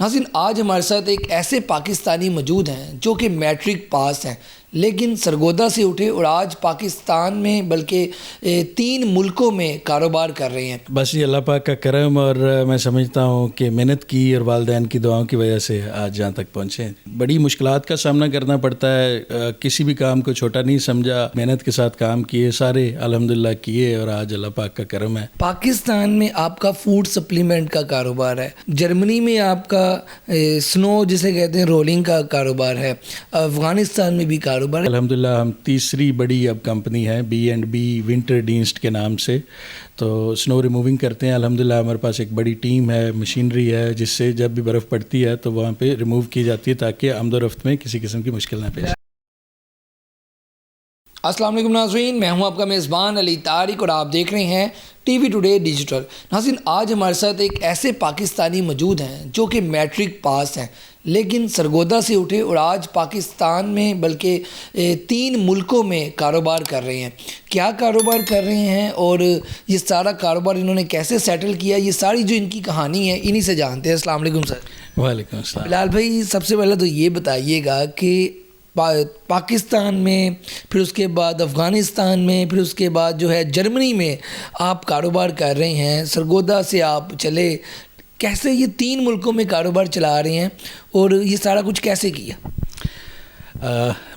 ناظرین، آج ہمارے ساتھ ایک ایسے پاکستانی موجود ہیں جو کہ میٹرک پاس ہیں لیکن سرگودا سے اٹھے اور آج پاکستان میں بلکہ 3 ملکوں میں کاروبار کر رہے ہیں۔ بس یہ اللہ پاک کا کرم، اور میں سمجھتا ہوں کہ محنت کی اور والدین کی دعاؤں کی وجہ سے آج جہاں تک پہنچے۔ بڑی مشکلات کا سامنا کرنا پڑتا ہے، کسی بھی کام کو چھوٹا نہیں سمجھا، محنت کے ساتھ کام کیے، سارے الحمدللہ کیے، اور آج اللہ پاک کا کرم ہے۔ پاکستان میں آپ کا فوڈ سپلیمنٹ کا کاروبار ہے، جرمنی میں آپ کا سنو جسے کہتے ہیں رولنگ کا کاروبار ہے، افغانستان میں بھی کاروبار ہے۔ الحمدللہ ہم تیسری بڑی اب کمپنی ہے B&B ونٹر ڈینسٹ کے نام سے، تو سنو ریموونگ کرتے ہیں۔ الحمدللہ ہمارے پاس ایک بڑی ٹیم ہے، مشینری ہے، جس سے جب بھی برف پڑتی ہے تو وہاں پہ ریموو کی جاتی ہے تاکہ آمد و رفت میں کسی قسم کی مشکل نہ پیش۔ السلام علیکم ناظرین، میں ہوں آپ کا میزبان علی طارق اور آپ دیکھ رہے ہیں ٹی وی ٹوڈے ڈیجیٹل۔ ناظرین، آج ہمارے ساتھ ایک ایسے پاکستانی موجود ہیں جو کہ میٹرک پاس ہیں لیکن سرگودا سے اٹھے اور آج پاکستان میں بلکہ 3 ملکوں میں کاروبار کر رہے ہیں۔ کیا کاروبار کر رہے ہیں اور یہ سارا کاروبار انہوں نے کیسے سیٹل کیا، یہ ساری جو ان کی کہانی ہے انہی سے جانتے ہیں۔ السلام علیکم سر۔ وعلیکم السلام۔ بلال بھائی، سب سے پہلے تو یہ بتائیے گا کہ پاکستان میں، پھر اس کے بعد افغانستان میں، پھر اس کے بعد جو ہے جرمنی میں آپ کاروبار کر رہے ہیں، سرگودا سے آپ چلے، کیسے یہ 3 ملکوں میں کاروبار چلا رہے ہیں اور یہ سارا کچھ کیسے کیا؟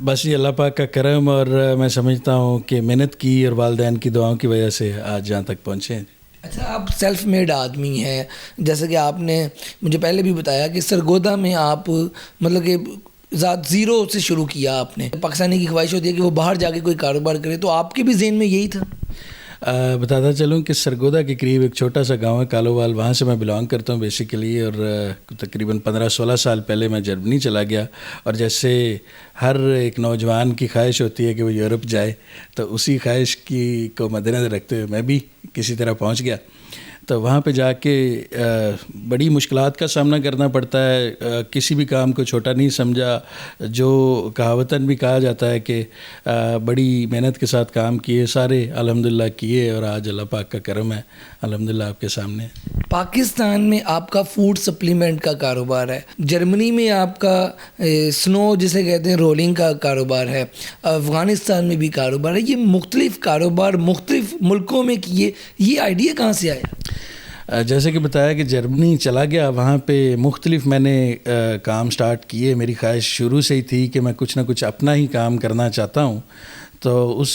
بس یہ اللہ پاک کا کرم، اور میں سمجھتا ہوں کہ محنت کی اور والدین کی دعاؤں کی وجہ سے آج جہاں تک پہنچے۔ اچھا، آپ سیلف میڈ آدمی ہیں، جیسے کہ آپ نے مجھے پہلے بھی بتایا کہ سرگودا میں آپ مطلب کہ ذات زیرو سے شروع کیا آپ نے۔ پاکستانی کی خواہش ہوتی ہے کہ وہ باہر جا کے کوئی کاروبار کرے، تو آپ کے بھی ذہن میں یہی تھا؟ بتاتا چلوں کہ سرگودا کے قریب ایک چھوٹا سا گاؤں ہے کالووال، وہاں سے میں بلانگ کرتا ہوں بیسیکلی، اور تقریباً 15-16 سال پہلے میں جرمنی چلا گیا، اور جیسے ہر ایک نوجوان کی خواہش ہوتی ہے کہ وہ یورپ جائے، تو اسی خواہش کو مد نظر رکھتے ہوئے میں بھی کسی طرح پہنچ گیا۔ تو وہاں پہ جا کے بڑی مشکلات کا سامنا کرنا پڑتا ہے، کسی بھی کام کو چھوٹا نہیں سمجھا، جو کہاوتاً بھی کہا جاتا ہے کہ بڑی محنت کے ساتھ کام کیے، سارے الحمدللہ کیے، اور آج اللہ پاک کا کرم ہے الحمدللہ آپ کے سامنے۔ پاکستان میں آپ کا فوڈ سپلیمنٹ کا کاروبار ہے، جرمنی میں آپ کا سنو جسے کہتے ہیں رولنگ کا کاروبار ہے، افغانستان میں بھی کاروبار ہے۔ یہ مختلف کاروبار مختلف ملکوں میں کیے، یہ آئیڈیا کہاں سے آیا؟ جیسے کہ بتایا کہ جرمنی چلا گیا، وہاں پہ مختلف میں نے کام سٹارٹ کیے۔ میری خواہش شروع سے ہی تھی کہ میں کچھ نہ کچھ اپنا ہی کام کرنا چاہتا ہوں، تو اس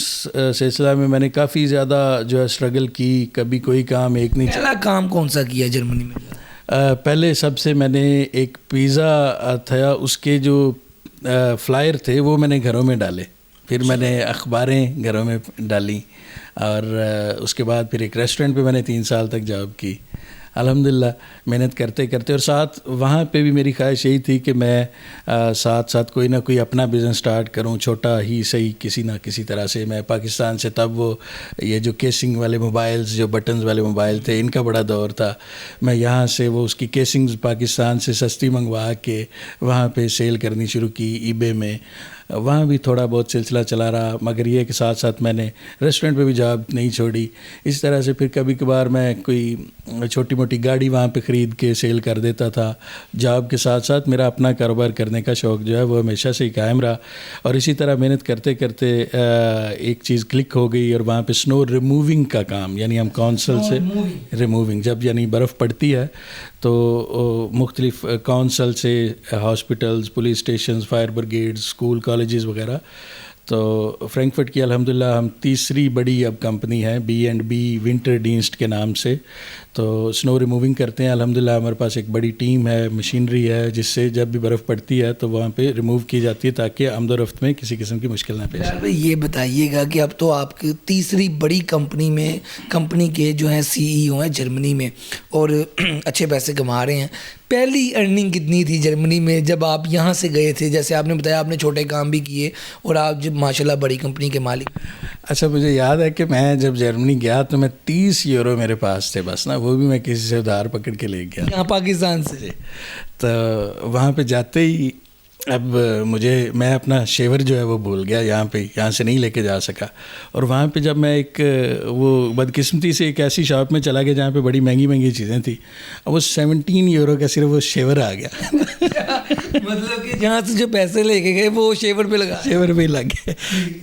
سلسلہ میں نے کافی زیادہ جو ہے اسٹرگل کی، کبھی کوئی کام ایک نہیں پہلا کام کون سا کیا جرمنی میں؟ پہلے سب سے میں نے ایک پیزا تھا، اس کے جو فلائر تھے وہ میں نے گھروں میں ڈالے، پھر میں نے اخباریں گھروں میں ڈالیں، اور اس کے بعد پھر ایک ریسٹورنٹ پہ میں نے 3 سال تک جاب کی الحمدللہ، محنت کرتے کرتے، اور ساتھ وہاں پہ بھی میری خواہش یہی تھی کہ میں ساتھ ساتھ کوئی نہ کوئی اپنا بزنس سٹارٹ کروں، چھوٹا ہی صحیح، کسی نہ کسی طرح سے۔ میں پاکستان سے تب وہ یہ جو کیسنگ والے موبائلز، جو بٹنز والے موبائل تھے، ان کا بڑا دور تھا، میں یہاں سے وہ اس کی کیسنگز پاکستان سے سستی منگوا کے وہاں پہ سیل کرنی شروع کی ای بے میں۔ وہاں بھی تھوڑا بہت سلسلہ چلا رہا، مگر یہ کہ ساتھ ساتھ میں نے ریسٹورنٹ پہ بھی جاب نہیں چھوڑی۔ اس طرح سے پھر کبھی کبھار میں کوئی چھوٹی موٹی گاڑی وہاں پہ خرید کے سیل کر دیتا تھا۔ جاب کے ساتھ ساتھ میرا اپنا کاروبار کرنے کا شوق جو ہے وہ ہمیشہ سے ہی قائم رہا، اور اسی طرح محنت کرتے کرتے ایک چیز کلک ہو گئی، اور وہاں پہ سنو ریموونگ کا کام، یعنی ہم کونسل سے ریموونگ، جب یعنی برف پڑتی ہے تو مختلف کونسل سے hospitals, police stations, fire brigades, school, colleges وغیرہ، تو فرینکفرٹ کی الحمدللہ ہم تیسری بڑی اب کمپنی ہے B&B ونٹر ڈینسٹ کے نام سے، تو سنو ریموونگ کرتے ہیں۔ الحمدللہ ہمارے پاس ایک بڑی ٹیم ہے، مشینری ہے، جس سے جب بھی برف پڑتی ہے تو وہاں پہ ریموو کی جاتی ہے تاکہ آمد و رفت میں کسی قسم کی مشکل نہ پیش آئے۔ یہ بتائیے گا کہ اب تو آپ کی تیسری بڑی کمپنی کے جو ہیں CEO ہیں جرمنی میں، اور اچھے پیسے کما رہے ہیں۔ پہلی ارننگ کتنی تھی جرمنی میں جب آپ یہاں سے گئے تھے؟ جیسے آپ نے بتایا آپ نے چھوٹے کام بھی کیے اور آپ جب ماشاءاللہ بڑی کمپنی کے مالک۔ اچھا، مجھے یاد ہے کہ میں جب جرمنی گیا تو میں 30 یورو میرے پاس تھے بس نا، وہ بھی میں کسی سے ادھار پکڑ کے لے گیا یہاں پاکستان سے۔ تو وہاں پہ جاتے ہی اب میں اپنا شیور جو ہے وہ بھول گیا یہاں سے نہیں لے کے جا سکا. اور وہاں پہ جب میں ایک وہ بدقسمتی سے ایک ایسی شاپ میں چلا گیا جہاں پہ بڑی مہنگی مہنگی چیزیں تھیں, اور وہ 17 یورو کا صرف وہ شیور آ گیا. مطلب کہ جہاں سے جو پیسے لے کے گئے وہ شیور پہ لگ گئے.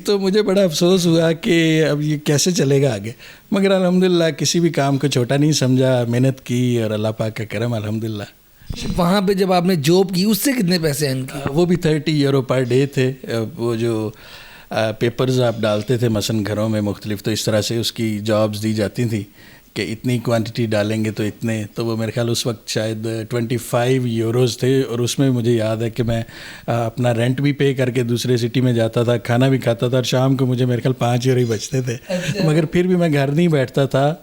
تو مجھے بڑا افسوس ہوا کہ اب یہ کیسے چلے گا آگے, مگر الحمدللہ کسی بھی کام کو چھوٹا نہیں سمجھا, محنت کی اور اللہ پاک کا کرم الحمدللہ. وہاں پہ جب آپ نے جاب کی اس سے کتنے پیسے ارن کیے؟ وہ بھی 30 یورو پر ڈے تھے. وہ جو پیپرز آپ ڈالتے تھے مثلاً گھروں میں مختلف, تو اس طرح سے اس کی جابز دی جاتی تھیں کہ اتنی کوانٹٹی ڈالیں گے تو اتنے. تو وہ میرے خیال اس وقت شاید 25 یوروز تھے, اور اس میں مجھے یاد ہے کہ میں اپنا رینٹ بھی پے کر کے دوسرے سٹی میں جاتا تھا, کھانا بھی کھاتا تھا, اور شام کو مجھے میرے خیال 5 یورو ہی بچتے تھے. مگر پھر بھی میں گھر نہیں بیٹھتا تھا,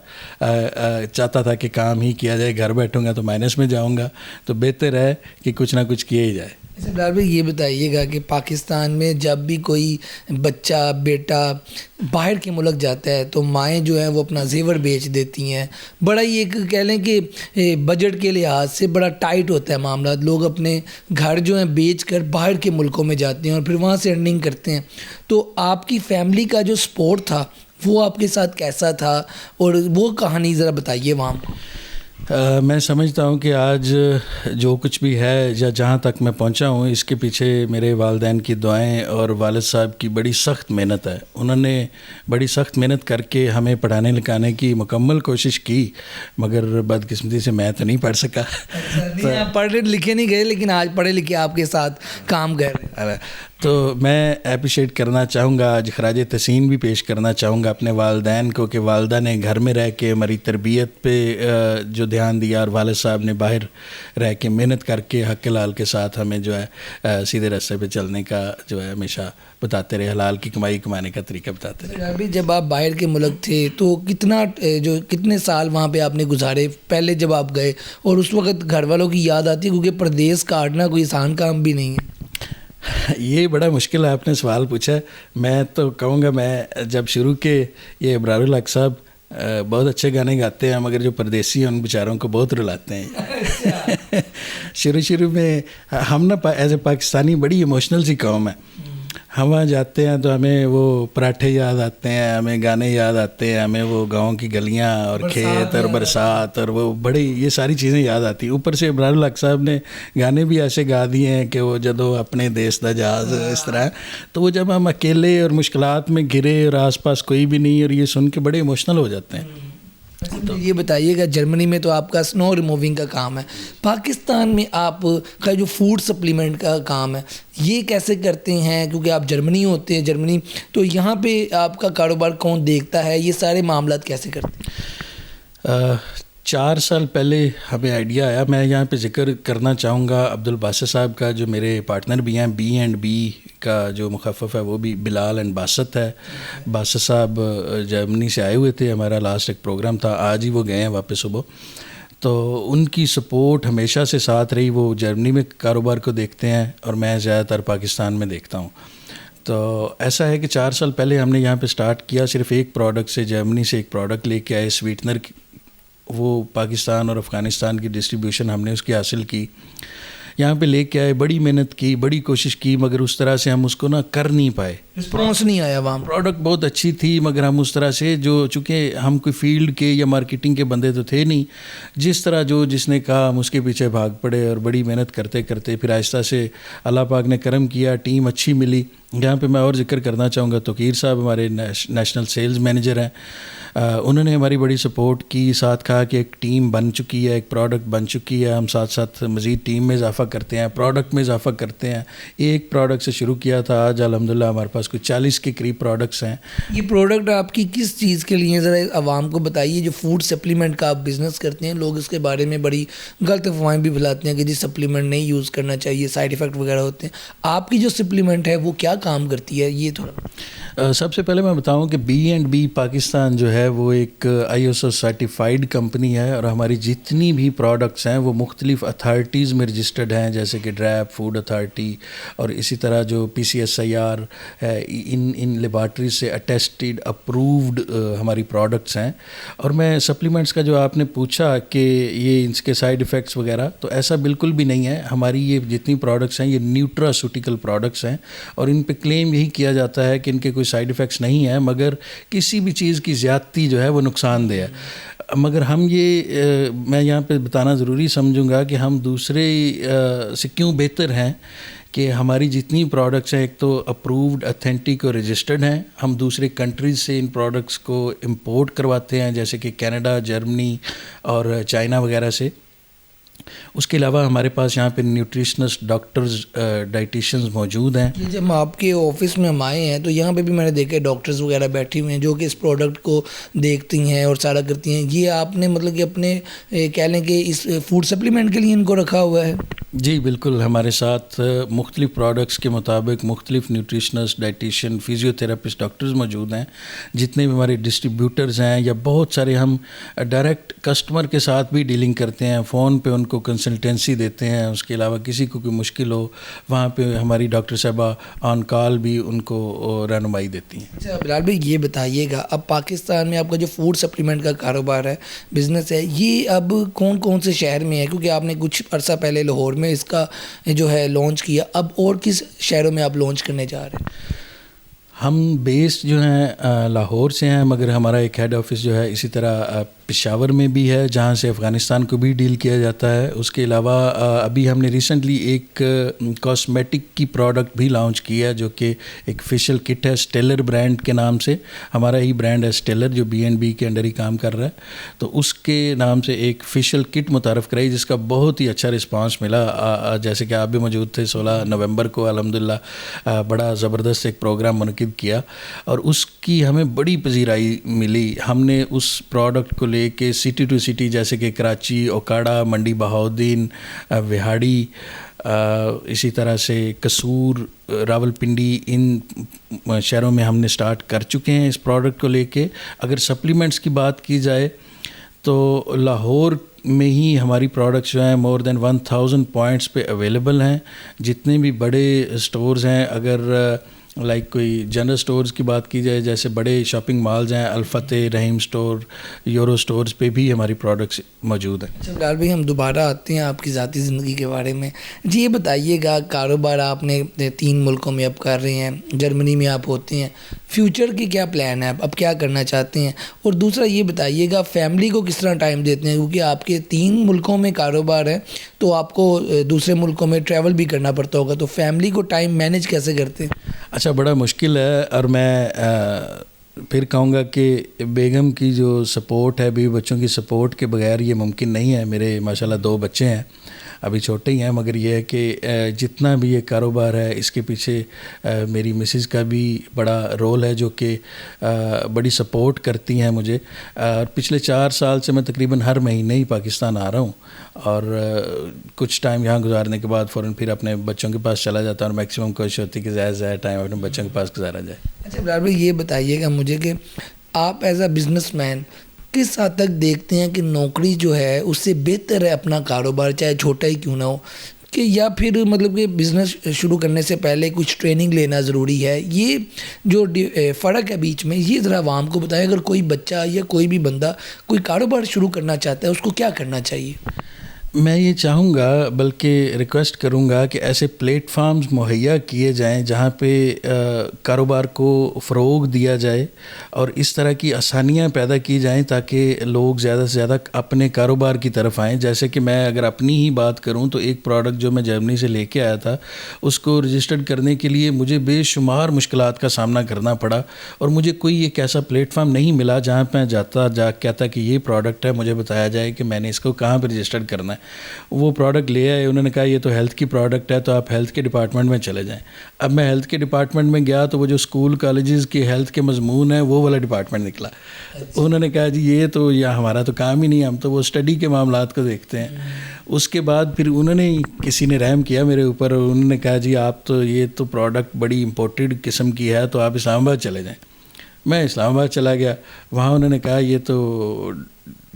چاہتا تھا کہ کام ہی کیا جائے. گھر بیٹھوں گا تو مائنس میں جاؤں گا, تو بہتر ہے کہ کچھ نہ کچھ کیا ہی جائے. بلال بھائی یہ بتائیے گا کہ پاکستان میں جب بھی کوئی بچہ بیٹا باہر کے ملک جاتا ہے تو مائیں جو ہیں وہ اپنا زیور بیچ دیتی ہیں. بڑا ہی ایک کہہ لیں کہ بجٹ کے لحاظ سے بڑا ٹائٹ ہوتا ہے معاملات. لوگ اپنے گھر جو ہیں بیچ کر باہر کے ملکوں میں جاتے ہیں اور پھر وہاں سے ارننگ کرتے ہیں. تو آپ کی فیملی کا جو سپورٹ تھا وہ آپ کے ساتھ کیسا تھا, اور وہ کہانی ذرا بتائیے وہاں. میں سمجھتا ہوں کہ آج جو کچھ بھی ہے یا جہاں تک میں پہنچا ہوں, اس کے پیچھے میرے والدین کی دعائیں اور والد صاحب کی بڑی سخت محنت ہے. انہوں نے بڑی سخت محنت کر کے ہمیں پڑھانے لکھانے کی مکمل کوشش کی, مگر بدقسمتی سے میں تو نہیں پڑھ سکا. پڑھے لکھے نہیں گئے, لیکن آج پڑھے لکھے آپ کے ساتھ کام کر رہے ہیں. تو میں اپریشیٹ کرنا چاہوں گا, آج خراج تحسین بھی پیش کرنا چاہوں گا اپنے والدین کو کہ والدہ نے گھر میں رہ کے ہماری تربیت پہ جو دھیان دیا, اور والد صاحب نے باہر رہ کے محنت کر کے حق حلال کے ساتھ ہمیں جو ہے سیدھے راستے پہ چلنے کا جو ہے ہمیشہ بتاتے رہے, حلال کی کمائی کمانے کا طریقہ بتاتے رہے. ابھی جب آپ باہر کے ملک تھے تو کتنے سال وہاں پہ آپ نے گزارے پہلے جب آپ گئے, اور اس وقت گھر والوں کی یاد آتی ہے کیونکہ پردیس کاٹنا کوئی آسان کام بھی نہیں ہے؟ یہ بڑا مشکل ہے, آپ نے سوال پوچھا. میں تو کہوں گا, میں جب شروع کے یہ ابرار الحق صاحب بہت اچھے گانے گاتے ہیں, مگر جو پردیسی ہیں ان بیچاروں کو بہت رلاتے ہیں. شروع میں ہم نا ایز اے پاکستانی بڑی ایموشنل سی قوم ہے. ہم وہاں جاتے ہیں تو ہمیں وہ پراٹھے یاد آتے ہیں, ہمیں گانے یاد آتے ہیں, ہمیں وہ گاؤں کی گلیاں اور کھیت اور برسات اور وہ بڑی یہ ساری چیزیں یاد آتی ہیں. اوپر سے ابرار الحق صاحب نے گانے بھی ایسے گا دیے ہیں کہ وہ جدو اپنے دیس دا جہاز اس طرح. تو وہ جب ہم اکیلے اور مشکلات میں گرے اور آس پاس کوئی بھی نہیں, اور یہ سن کے بڑے ایموشنل ہو جاتے ہیں. تو یہ بتائیے گا, جرمنی میں تو آپ کا سنو ریموونگ کا کام ہے, پاکستان میں آپ کا جو فوڈ سپلیمنٹ کا کام ہے یہ کیسے کرتے ہیں؟ کیونکہ آپ جرمنی ہوتے ہیں, جرمنی تو یہاں پہ آپ کا کاروبار کون دیکھتا ہے, یہ سارے معاملات کیسے کرتے ہیں؟ 4 سال پہلے ہمیں آئیڈیا آیا. میں یہاں پہ ذکر کرنا چاہوں گا عبدالباسط صاحب کا, جو میرے پارٹنر بھی ہیں. B&B کا جو مخفف ہے وہ بھی بلال اینڈ باسط ہے. باسط صاحب جرمنی سے آئے ہوئے تھے, ہمارا لاسٹ ایک پروگرام تھا, آج ہی وہ گئے ہیں واپس صبح. تو ان کی سپورٹ ہمیشہ سے ساتھ رہی. وہ جرمنی میں کاروبار کو دیکھتے ہیں اور میں زیادہ تر پاکستان میں دیکھتا ہوں. تو ایسا ہے کہ 4 سال پہلے ہم نے یہاں پہ سٹارٹ کیا, صرف ایک پروڈکٹ سے. جرمنی سے ایک پروڈکٹ لے کے آئے, سویٹنر کی. وہ پاکستان اور افغانستان کی ڈسٹریبیوشن ہم نے اس کی حاصل کی, یہاں پہ لے کے آئے, بڑی محنت کی, بڑی کوشش کی, مگر اس طرح سے ہم اس کو کر نہیں پائے. رسپانس نہیں آیا وہاں. پروڈکٹ بہت اچھی تھی, مگر ہم اس طرح سے چونکہ ہم کوئی فیلڈ کے یا مارکیٹنگ کے بندے تو تھے نہیں, جس طرح جس نے کہا ہم اس کے پیچھے بھاگ پڑے, اور بڑی محنت کرتے کرتے پھر آہستہ سے اللہ پاک نے کرم کیا, ٹیم اچھی ملی. یہاں پہ میں اور ذکر کرنا چاہوں گا, توقیر صاحب ہمارے نیشنل سیلز مینیجر ہیں, انہوں نے ہماری بڑی سپورٹ کی. ساتھ کہا کہ ایک ٹیم بن چکی ہے, ایک پروڈکٹ بن چکی ہے, ہم ساتھ ساتھ مزید ٹیم میں اضافہ کرتے ہیں, پروڈکٹ میں اضافہ کرتے ہیں. ایک پروڈکٹ سے شروع کیا تھا, آج الحمدللہ ہمارے پاس کوئی 40 کے قریب پروڈکٹس ہیں. یہ پروڈکٹ آپ کی کس چیز کے لیے ذرا عوام کو بتائیے. جو فوڈ سپلیمنٹ کا آپ بزنس کرتے ہیں, لوگ اس کے بارے میں بڑی غلط افواہیں بھی پھیلاتے ہیں کہ جی سپلیمنٹ نہیں یوز کرنا چاہیے, سائیڈ ایفیکٹ وغیرہ ہوتے ہیں. آپ کی جو سپلیمنٹ ہے وہ کیا کام کرتی ہے یہ تھوڑا؟ سب سے پہلے میں بتاؤں کہ B&B پاکستان جو ہے وہ ایک ISO سرٹیفائیڈ کمپنی ہے، اور ہماری جتنی بھی پروڈکٹس ہیں وہ مختلف اتھارٹیز میں رجسٹرڈ ہیں، جیسے کہ ڈریپ فوڈ اتھارٹی، اور اسی طرح جو PCSIR ہے، ان لیبارٹریز سے اٹیسٹڈ اپرووڈ ہماری پروڈکٹس ہیں۔ اور میں سپلیمنٹس کا جو آپ نے پوچھا کہ یہ ان کے سائیڈ ایفیکٹس وغیرہ، تو ایسا بالکل بھی نہیں ہے۔ ہماری یہ جتنی پروڈکٹس ہیں یہ نیوٹراسوٹیکل پروڈکٹس ہیں، اور ان پہ کلیم یہی کیا جاتا ہے کہ ان کے کوئی سائیڈ ایفیکٹس نہیں ہیں، مگر کسی بھی چیز کی زیادتی جو ہے وہ نقصان دہ ہے۔ مگر ہم یہ میں یہاں پہ بتانا ضروری سمجھوں گا کہ ہم دوسرے سے کیوں بہتر ہیں، کہ ہماری جتنی پروڈکٹس ہیں ایک تو اپرووڈ، اتھینٹک اور رجسٹرڈ ہیں۔ ہم دوسرے کنٹریز سے ان پروڈکٹس کو امپورٹ کرواتے ہیں، جیسے کہ کینیڈا، جرمنی اور چائنا وغیرہ سے۔ اس کے علاوہ ہمارے پاس یہاں پہ نیوٹریشنسٹ، ڈاکٹرز، ڈائٹیشنز موجود ہیں۔ جب آپ کے آفس میں ہم آئے ہیں تو یہاں پہ بھی میں نے دیکھا ڈاکٹرز وغیرہ بیٹھی ہوئے ہیں جو کہ اس پروڈکٹ کو دیکھتی ہیں اور سارا کرتی ہیں۔ یہ آپ نے مطلب کہ اپنے کہہ لیں کہ اس فوڈ سپلیمنٹ کے لیے ان کو رکھا ہوا ہے؟ جی بالکل، ہمارے ساتھ مختلف پروڈکٹس کے مطابق مختلف nutritionist, dietitian, physio therapist, doctors موجود ہیں۔ جتنے بھی ہمارے ڈسٹریبیوٹرز ہیں یا بہت سارے ہم ڈائریکٹ کسٹمر کے ساتھ بھی ڈیلنگ کرتے ہیں، فون پہ ان کو کنسلٹینسی دیتے ہیں۔ اس کے علاوہ کسی کو کوئی مشکل ہو وہاں پہ ہماری ڈاکٹر صاحبہ آن کال بھی ان کو رہنمائی دیتی ہیں۔ اچھا بلال بھائی یہ بتائیے گا، اب پاکستان میں آپ کا جو فوڈ سپلیمنٹ کا کاروبار ہے، بزنس ہے، یہ اب کون کون سے شہر میں ہے؟ کیونکہ آپ نے کچھ عرصہ پہلے لاہور میں اس کا جو ہے لانچ کیا، اب اور کس شہروں میں آپ لانچ کرنے جا رہے ہیں؟ ہم بیس جو ہیں لاہور سے ہیں، مگر ہمارا ایک ہیڈ آفس جو ہے اسی طرح پشاور میں بھی ہے، جہاں سے افغانستان کو بھی ڈیل کیا جاتا ہے۔ اس کے علاوہ ابھی ہم نے ریسنٹلی ایک کاسمیٹک کی پروڈکٹ بھی لانچ کی ہے، جو کہ ایک فیشل کٹ ہے، اسٹیلر برانڈ کے نام سے۔ ہمارا ہی برانڈ ہے اسٹیلر، جو B&B کے انڈر ہی کام کر رہا ہے۔ تو اس کے نام سے ایک فیشل کٹ متعارف کرائی، جس کا بہت ہی اچھا رسپانس ملا۔ جیسے کہ آپ بھی موجود تھے 16 نومبر کو، الحمدللہ بڑا زبردست ایک پروگرام منعقد کیا، اور اس کی ہمیں بڑی پذیرائی ملی۔ ہم نے اس پروڈکٹ کو لے کے سٹی ٹو سٹی، جیسے کہ کراچی، اوکاڑا، منڈی بہاؤدین، وہاڑی، اسی طرح سے قصور، راولپنڈی، ان شہروں میں ہم نے سٹارٹ کر چکے ہیں اس پروڈکٹ کو لے کے۔ اگر سپلیمنٹس کی بات کی جائے تو لاہور میں ہی ہماری پروڈکٹس جو ہیں مور دین 1000 پوائنٹس پہ اویلیبل ہیں۔ جتنے بھی بڑے سٹورز ہیں، اگر لائک کوئی جنرل سٹورز کی بات کی جائے، جیسے بڑے شاپنگ مالز ہیں، الفتح، رحیم سٹور، یورو سٹورز پہ بھی ہماری پروڈکٹس موجود ہیں۔ اچھا بلال بھائی، ہم دوبارہ آتے ہیں آپ کی ذاتی زندگی کے بارے میں۔ جی یہ بتائیے گا، کاروبار آپ نے 3 ملکوں میں اب کر رہے ہیں، جرمنی میں آپ ہوتے ہیں، فیوچر کی کیا پلان ہے، اب کیا کرنا چاہتے ہیں؟ اور دوسرا یہ بتائیے گا فیملی کو کس طرح ٹائم دیتے ہیں، کیونکہ آپ کے 3 ملکوں میں کاروبار ہے تو آپ کو دوسرے ملکوں میں ٹریول بھی کرنا پڑتا ہوگا، تو فیملی کو ٹائم مینیج کیسے کرتے ہیں؟ اچھا، بڑا مشکل ہے، اور میں پھر کہوں گا کہ بیگم کی جو سپورٹ ہے، بیوی بچوں کی سپورٹ کے بغیر یہ ممکن نہیں ہے۔ میرے ماشاءاللہ 2 بچے ہیں، ابھی چھوٹے ہی ہیں، مگر یہ ہے کہ جتنا بھی یہ کاروبار ہے اس کے پیچھے میری مسز کا بھی بڑا رول ہے، جو کہ بڑی سپورٹ کرتی ہیں مجھے۔ پچھلے 4 سال سے میں تقریباً ہر مہینے ہی پاکستان آ رہا ہوں، اور کچھ ٹائم یہاں گزارنے کے بعد فوراً پھر اپنے بچوں کے پاس چلا جاتا ہوں، اور میکسیمم کوشش ہوتی ہے کہ زیادہ سے زیادہ ٹائم اپنے بچوں کے پاس گزارا جائے۔ اچھا بلال بھائی یہ بتائیے گا مجھے کہ آپ ایز اے بزنس مین کس حد تک دیکھتے ہیں کہ نوکری جو ہے اس سے بہتر ہے اپنا کاروبار، چاہے چھوٹا ہی کیوں نہ ہو، کہ یا پھر مطلب کہ بزنس شروع کرنے سے پہلے کچھ ٹریننگ لینا ضروری ہے؟ یہ جو فرق ہے بیچ میں، یہ ذرا عوام کو بتائیں۔ اگر کوئی بچہ یا کوئی بھی بندہ کوئی کاروبار شروع کرنا چاہتا ہے، اس کو کیا کرنا چاہیے؟ میں یہ چاہوں گا، بلکہ ریکویسٹ کروں گا کہ ایسے پلیٹ فارمز مہیا کیے جائیں جہاں پہ کاروبار کو فروغ دیا جائے، اور اس طرح کی آسانیاں پیدا کی جائیں تاکہ لوگ زیادہ سے زیادہ اپنے کاروبار کی طرف آئیں۔ جیسے کہ میں اگر اپنی ہی بات کروں تو ایک پروڈکٹ جو میں جرمنی سے لے کے آیا تھا، اس کو رجسٹرڈ کرنے کے لیے مجھے بے شمار مشکلات کا سامنا کرنا پڑا، اور مجھے کوئی ایک ایسا پلیٹ فارم نہیں ملا جہاں پہ جا کہتا کہ یہ پروڈکٹ ہے، مجھے بتایا جائے کہ میں نے اس کو کہاں پہ رجسٹرڈ کرنا ہے۔ وہ پروڈکٹ لے آئے. انہوں نے کہا یہ تو ہیلتھ کی پروڈکٹ ہے تو آپ ہیلتھ کے ڈپارٹمنٹ میں چلے جائیں. اب میں ہیلتھ کے ڈپارٹمنٹ میں گیا تو وہ جو اسکول کالجز کی ہیلتھ کے مضمون ہیں وہ والا ڈپارٹمنٹ نکلا. انہوں نے کہا جی یہ تو ہمارا تو کام ہی نہیں, ہم تو وہ اسٹڈی کے معاملات کو دیکھتے ہیں. اس کے بعد پھر انہوں نے کسی نے رحم کیا میرے اوپر, انہوں نے کہا جی آپ تو یہ تو پروڈکٹ بڑی امپورٹڈ قسم کی ہے تو آپ اسلام آباد چلے جائیں. میں اسلام آباد چلا گیا. وہاں انہوں نے کہا یہ تو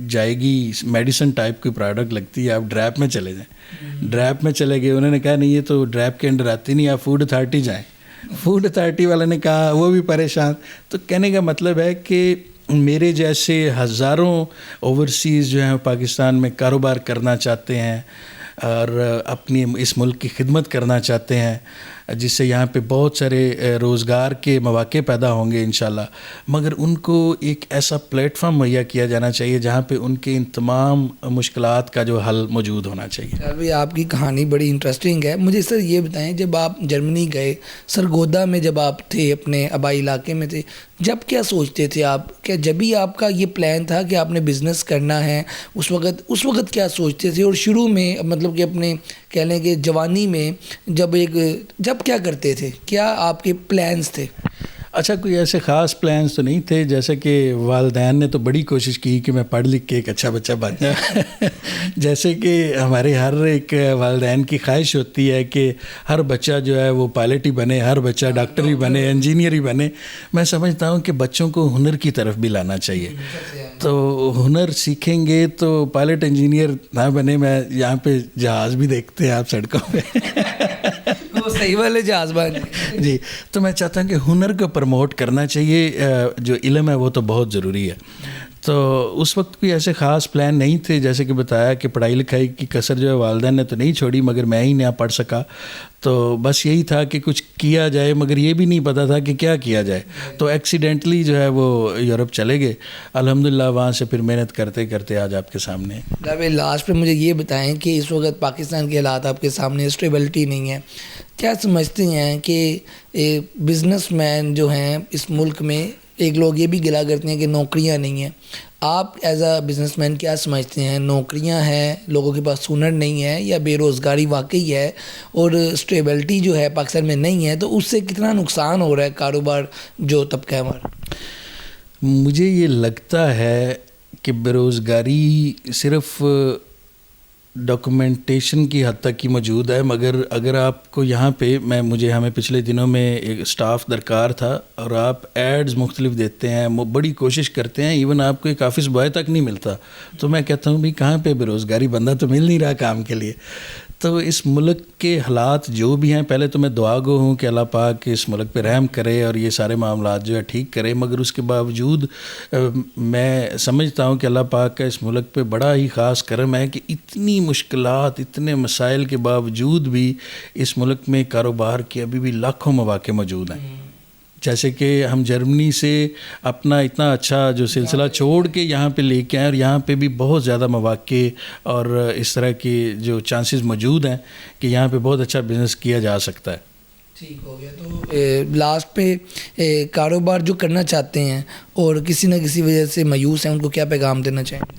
جائے گی میڈیسن ٹائپ کی پروڈکٹ لگتی ہے, آپ ڈریپ میں چلے جائیں. ڈریپ میں چلے گئے. انہوں نے کہا نہیں یہ تو ڈریپ کے انڈر آتی نہیں, آپ فوڈ اتھارٹی جائیں. فوڈ اتھارٹی والے نے کہا, وہ بھی پریشان. تو کہنے کا مطلب ہے کہ میرے جیسے ہزاروں اوورسیز جو ہیں پاکستان میں کاروبار کرنا چاہتے ہیں اور اپنی اس ملک کی خدمت کرنا چاہتے ہیں, جس سے یہاں پہ بہت سارے روزگار کے مواقع پیدا ہوں گے انشاءاللہ, مگر ان کو ایک ایسا پلیٹ فارم مہیا کیا جانا چاہیے جہاں پہ ان کے ان تمام مشکلات کا جو حل موجود ہونا چاہیے. ابھی آپ کی کہانی بڑی انٹرسٹنگ ہے. مجھے سر یہ بتائیں, جب آپ جرمنی گئے, سرگودا میں جب آپ تھے, اپنے آبائی علاقے میں تھے, جب کیا سوچتے تھے آپ؟ کیا جب ہی آپ کا یہ پلان تھا کہ آپ نے بزنس کرنا ہے؟ اس وقت کیا سوچتے تھے؟ اور شروع میں مطلب کہ اپنے کہہ لیں کہ جوانی میں جب کیا کرتے تھے؟ کیا آپ کے پلانز تھے؟ اچھا کوئی ایسے خاص پلانز تو نہیں تھے. جیسے کہ والدین نے تو بڑی کوشش کی کہ میں پڑھ لکھ کے ایک اچھا بچہ بن جاؤں. جیسے کہ ہمارے ہر ایک والدین کی خواہش ہوتی ہے کہ ہر بچہ جو ہے وہ پائلٹ ہی بنے, ہر بچہ ڈاکٹر ہی بنے, انجینئر ہی بنے. میں سمجھتا ہوں کہ بچوں کو ہنر کی طرف بھی لانا چاہیے. تو ہنر سیکھیں گے تو پائلٹ انجینئر نہ بنے. میں یہاں پہ جہاز بھی دیکھتے ہیں آپ سڑکوں پہ, صحیح والے جہاز بن جی. تو میں چاہتا ہوں کہ ہنر کو پروموٹ کرنا چاہیے. جو علم ہے وہ تو بہت ضروری ہے. تو اس وقت کوئی ایسے خاص پلان نہیں تھے. جیسے کہ بتایا کہ پڑھائی لکھائی کی کسر جو ہے والدین نے تو نہیں چھوڑی, مگر میں ہی نہ پڑھ سکا. تو بس یہی تھا کہ کچھ کیا جائے, مگر یہ بھی نہیں پتا تھا کہ کیا کیا جائے. تو ایکسیڈنٹلی جو ہے وہ یورپ چلے گئے. الحمدللہ وہاں سے پھر محنت کرتے کرتے آج آپ کے سامنے. لاسٹ پہ مجھے یہ بتائیں کہ اس وقت پاکستان کے حالات آپ کے سامنے, اسٹیبلٹی نہیں ہے. کیا سمجھتے ہیں کہ بزنس مین جو ہیں اس ملک میں, ایک لوگ یہ بھی گلا کرتے ہیں کہ نوکریاں نہیں ہیں. آپ ایز اے بزنس مین کیا سمجھتے ہیں؟ نوکریاں ہیں, لوگوں کے پاس ہنر نہیں ہے, یا بے روزگاری واقعی ہے اور اسٹیبلٹی جو ہے پاکستان میں نہیں ہے, تو اس سے کتنا نقصان ہو رہا ہے کاروبار جو طبقہ ہے ہمارا؟ مجھے یہ لگتا ہے کہ بے روزگاری صرف ڈاکومنٹیشن کی حد تک ہی موجود ہے, مگر اگر آپ کو یہاں پہ ہمیں پچھلے دنوں میں ایک سٹاف درکار تھا, اور آپ ایڈز مختلف دیتے ہیں, بڑی کوشش کرتے ہیں, ایون آپ کو ایک آفس بوائے تک نہیں ملتا. تو میں کہتا ہوں بھی کہاں پہ بے روزگاری, بندہ تو مل نہیں رہا کام کے لیے. تو اس ملک کے حالات جو بھی ہیں, پہلے تو میں دعا گو ہوں کہ اللہ پاک اس ملک پہ رحم کرے اور یہ سارے معاملات جو ہے ٹھیک کرے, مگر اس کے باوجود میں سمجھتا ہوں کہ اللہ پاک کا اس ملک پہ بڑا ہی خاص کرم ہے کہ اتنی مشکلات, اتنے مسائل کے باوجود بھی اس ملک میں کاروبار کے ابھی بھی لاکھوں مواقع موجود ہیں. جیسے کہ ہم جرمنی سے اپنا اتنا اچھا جو سلسلہ چھوڑ کے یہاں پہ لے کے آئے, اور یہاں پہ بھی بہت زیادہ مواقع اور اس طرح کے جو چانسز موجود ہیں کہ یہاں پہ بہت اچھا بزنس کیا جا سکتا ہے. ٹھیک ہو گیا. تو لاسٹ پہ کاروبار جو کرنا چاہتے ہیں اور کسی نہ کسی وجہ سے مایوس ہیں, ان کو کیا پیغام دینا چاہیں؟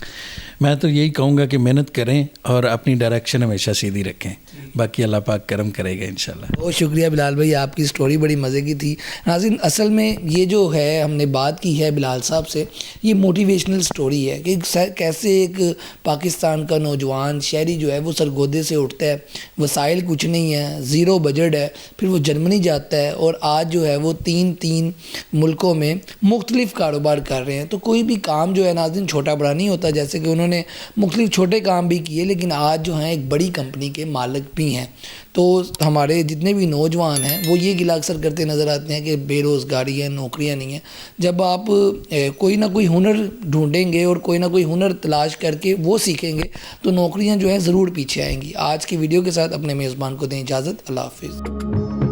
میں تو یہی کہوں گا کہ محنت کریں اور اپنی ڈائریکشن ہمیشہ سیدھی رکھیں, باقی اللہ پاک کرم کرے گا انشاءاللہ. بہت شکریہ بلال بھائی, آپ کی سٹوری بڑی مزے کی تھی. ناظرین, اصل میں یہ جو ہے ہم نے بات کی ہے بلال صاحب سے, یہ موٹیویشنل سٹوری ہے کہ کیسے ایک پاکستان کا نوجوان شہری جو ہے وہ سرگودے سے اٹھتا ہے, وسائل کچھ نہیں ہے, زیرو بجٹ ہے, پھر وہ جرمنی جاتا ہے اور آج جو ہے وہ تین ملکوں میں مختلف کاروبار کر رہے ہیں. تو کوئی بھی کام جو ہے ناظرین چھوٹا بڑا نہیں ہوتا, جیسے کہ انہوں نے مختلف چھوٹے کام بھی کیے, لیکن آج جو ہیں ایک بڑی کمپنی کے مالک بھی ہیں. تو ہمارے جتنے بھی نوجوان ہیں وہ یہ گلا اکثر کرتے نظر آتے ہیں کہ بے روزگاری ہے, نوکریاں نہیں ہیں. جب آپ کوئی نہ کوئی ہنر ڈھونڈیں گے اور کوئی نہ کوئی ہنر تلاش کر کے وہ سیکھیں گے تو نوکریاں جو ہیں ضرور پیچھے آئیں گی. آج کی ویڈیو کے ساتھ اپنے میزبان کو دیں اجازت. اللہ حافظ.